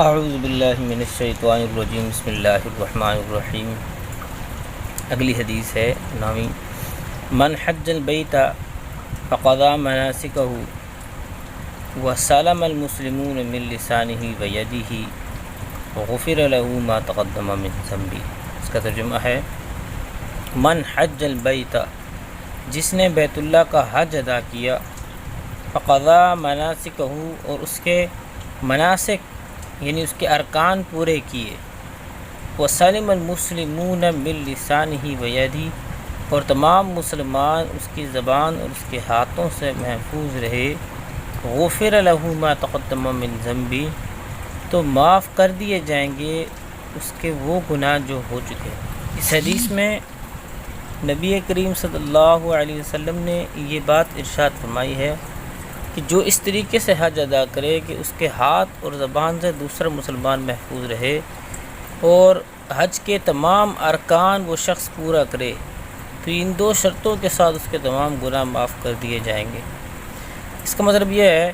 اعوذ باللہ من الشیطان الرجیم بسم اللہ الرحمن الرحیم۔ اگلی حدیث ہے نامی من حج البیت فقضى مناسکہ وسلم المسلمون من لسانہ ویدہ غفر له ما تقدم من ذنبہ۔ اس کا ترجمہ ہے من حج البیت، جس نے بیت اللہ کا حج ادا کیا، فقضى مناسکہ، اور اس کے مناسک یعنی اس کے ارکان پورے کیے، وسلم المسلمون من لسانہ ویدہ، اور تمام مسلمان اس کی زبان اور اس کے ہاتھوں سے محفوظ رہے، غفر له ما تقدم من ذنبہ، تو معاف کر دیے جائیں گے اس کے وہ گناہ جو ہو چکے۔ اس حدیث میں نبی کریم صلی اللہ علیہ وسلم نے یہ بات ارشاد فرمائی ہے کہ جو اس طریقے سے حج ادا کرے کہ اس کے ہاتھ اور زبان سے دوسرا مسلمان محفوظ رہے، اور حج کے تمام ارکان وہ شخص پورا کرے، تو ان دو شرطوں کے ساتھ اس کے تمام گناہ معاف کر دیے جائیں گے۔ اس کا مطلب یہ ہے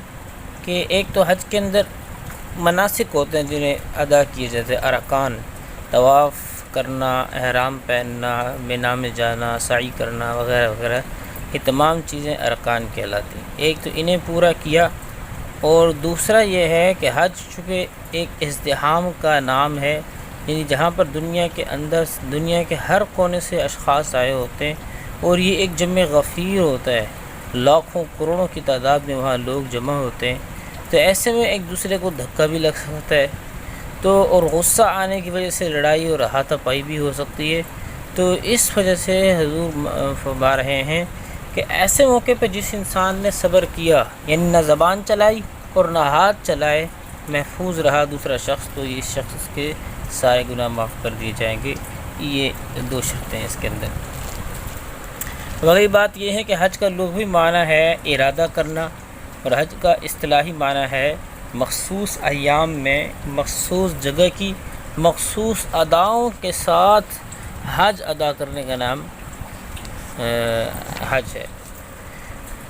کہ ایک تو حج کے اندر مناسک ہوتے ہیں جنہیں ادا کیے جاتے ہیں، ارکان، طواف کرنا، احرام پہننا، مینا میں جانا، سعی کرنا وغیرہ وغیرہ، یہ تمام چیزیں ارکان کہلاتی ہیں۔ ایک تو انہیں پورا کیا، اور دوسرا یہ ہے کہ حج چونکہ ایک ازدحام کا نام ہے، یعنی جہاں پر دنیا کے اندر دنیا کے ہر کونے سے اشخاص آئے ہوتے ہیں، اور یہ ایک جمع غفیر ہوتا ہے، لاکھوں کروڑوں کی تعداد میں وہاں لوگ جمع ہوتے ہیں، تو ایسے میں ایک دوسرے کو دھکا بھی لگ سکتا ہے، تو اور غصہ آنے کی وجہ سے لڑائی اور ہاتھا پائی بھی ہو سکتی ہے۔ تو اس وجہ سے حضور فرما رہے ہیں کہ ایسے موقع پہ جس انسان نے صبر کیا، یعنی نہ زبان چلائی اور نہ ہاتھ چلائے، محفوظ رہا دوسرا شخص، تو اس شخص کے سارے گناہ معاف کر دیے جائیں گے۔ یہ دو شرطیں اس کے اندر۔ وہی بات یہ ہے کہ حج کا لغوی معنی ہے ارادہ کرنا، اور حج کا اصطلاحی معنی ہے مخصوص ایام میں مخصوص جگہ کی مخصوص اداؤں کے ساتھ حج ادا کرنے کا نام حج ہے۔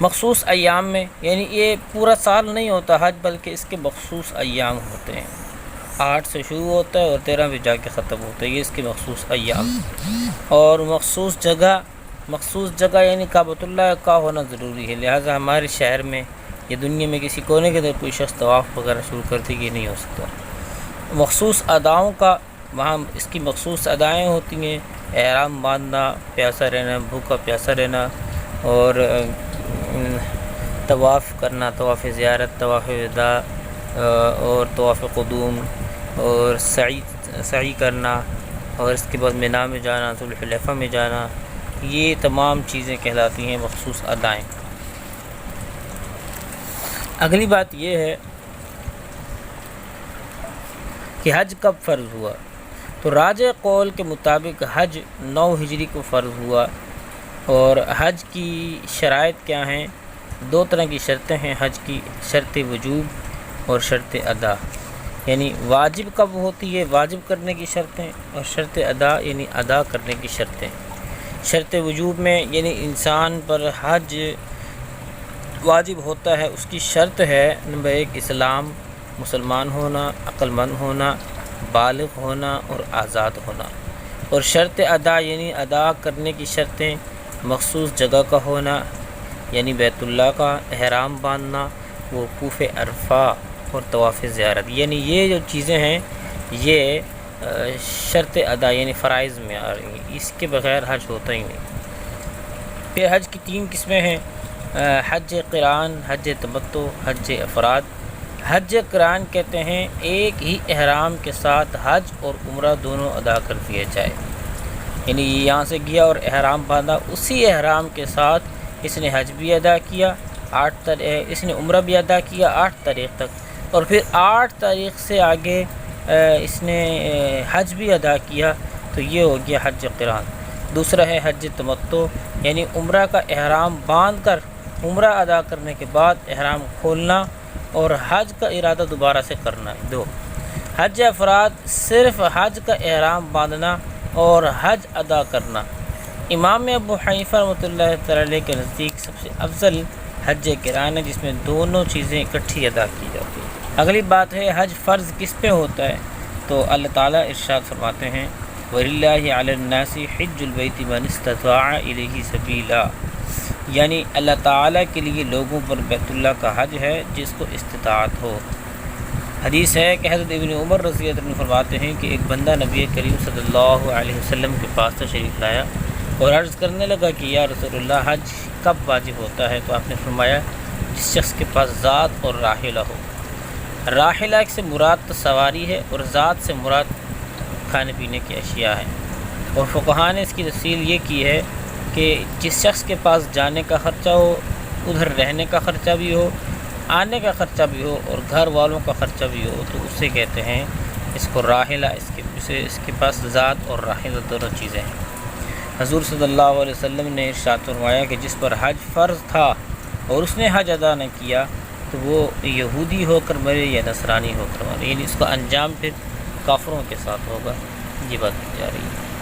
مخصوص ایام میں، یعنی یہ پورا سال نہیں ہوتا حج، بلکہ اس کے مخصوص ایام ہوتے ہیں، 8 سے شروع ہوتا ہے اور 13 پہ جا کے ختم ہوتا ہے، یہ اس کے مخصوص ایام۔ اور مخصوص جگہ یعنی کعبۃ اللہ کا ہونا ضروری ہے، لہٰذا ہمارے شہر میں یا دنیا میں کسی کونے کے اندر کوئی شخص طواف وغیرہ شروع کرتے کہ یہ نہیں ہو سکتا۔ مخصوص اداؤں کا، وہاں اس کی مخصوص ادائیں ہوتی ہیں، احرام باندھنا، پیاسا رہنا، بھوکا پیاسا رہنا، اور طواف کرنا، طواف زیارت، طواف وداع، اور طواف قدوم، اور سعی کرنا، اور اس کے بعد مینا میں جانا، ذوالحلیفہ میں جانا، یہ تمام چیزیں کہلاتی ہیں مخصوص ادائیں۔ اگلی بات یہ ہے کہ حج کب فرض ہوا، تو راجح قول کے مطابق حج 9 ہجری کو فرض ہوا، اور حج کی شرائط کیا ہیں؟ 2 طرح کی شرطیں ہیں حج کی، شرط وجوب اور شرط ادا، یعنی واجب کب ہوتی ہے، واجب کرنے کی شرطیں، اور شرط ادا یعنی ادا کرنے کی شرطیں۔ شرط وجوب میں یعنی انسان پر حج واجب ہوتا ہے، اس کی شرط ہے نمبر 1 اسلام، مسلمان ہونا، عقل مند ہونا، بالغ ہونا اور آزاد ہونا۔ اور شرط ادا یعنی ادا کرنے کی شرطیں مخصوص جگہ کا ہونا، یعنی بیت اللہ کا، احرام باندھنا، وقوف عرفہ اور طواف زیارت، یعنی یہ جو چیزیں ہیں یہ شرط ادا یعنی فرائض میں آ رہی ہیں، اس کے بغیر حج ہوتا ہی نہیں۔ پھر حج کی 3 قسمیں ہیں، حج قران، حج تمتع، حج افراد۔ حج قران کہتے ہیں ایک ہی احرام کے ساتھ حج اور عمرہ دونوں ادا کر دیا جائے، یعنی یہاں سے گیا اور احرام باندھا، اسی احرام کے ساتھ اس نے حج بھی ادا کیا، اس نے عمرہ بھی ادا کیا 8 تاریخ تک، اور پھر 8 تاریخ سے آگے اس نے حج بھی ادا کیا، تو یہ ہو گیا حج قران۔ دوسرا ہے حج تمتع، یعنی عمرہ کا احرام باندھ کر عمرہ ادا کرنے کے بعد احرام کھولنا اور حج کا ارادہ دوبارہ سے کرنا۔ 2 حج افراد، صرف حج کا احرام باندھنا اور حج ادا کرنا۔ امام ابو حنیفہ رحمۃ اللہ تعالی علیہ کے نزدیک سب سے افضل حج قران ہے، جس میں دونوں چیزیں اکٹھی ادا کی جاتی ہیں۔ اگلی بات ہے حج فرض کس پہ ہوتا ہے؟ تو اللہ تعالیٰ ارشاد فرماتے ہیں وَلِلَّهِ عَلَى النَّاسِ حِجُّ الْبَيْتِ مَنِ اسْتَطَاعَ إِلَيْهِ سَبِيلًا، یعنی اللہ تعالیٰ کے لیے لوگوں پر بیت اللہ کا حج ہے جس کو استطاعت ہو۔ حدیث ہے کہ حضرت ابن عمر رضی اللہ عنہ فرماتے ہیں کہ ایک بندہ نبی کریم صلی اللہ علیہ وسلم کے پاس تشریف لایا اور عرض کرنے لگا کہ یا رسول اللہ حج کب واجب ہوتا ہے؟ تو آپ نے فرمایا جس شخص کے پاس ذات اور راحلہ ہو۔ راحلہ سے مراد سواری ہے اور ذات سے مراد کھانے پینے کی اشیاء ہے، اور فقہاء نے اس کی تفصیل یہ کی ہے کہ جس شخص کے پاس جانے کا خرچہ ہو، ادھر رہنے کا خرچہ بھی ہو، آنے کا خرچہ بھی ہو اور گھر والوں کا خرچہ بھی ہو، تو اسے کہتے ہیں اس کو راحلہ، اس کے پاس ذات اور راحلہ دونوں چیزیں ہیں۔ حضور صلی اللہ علیہ وسلم نے ارشاد فرمایا کہ جس پر حج فرض تھا اور اس نے حج ادا نہ کیا تو وہ یہودی ہو کر مرے یا نصرانی ہو کر مرے، یعنی اس کا انجام پھر کافروں کے ساتھ ہوگا، یہ بات کی جا رہی ہے۔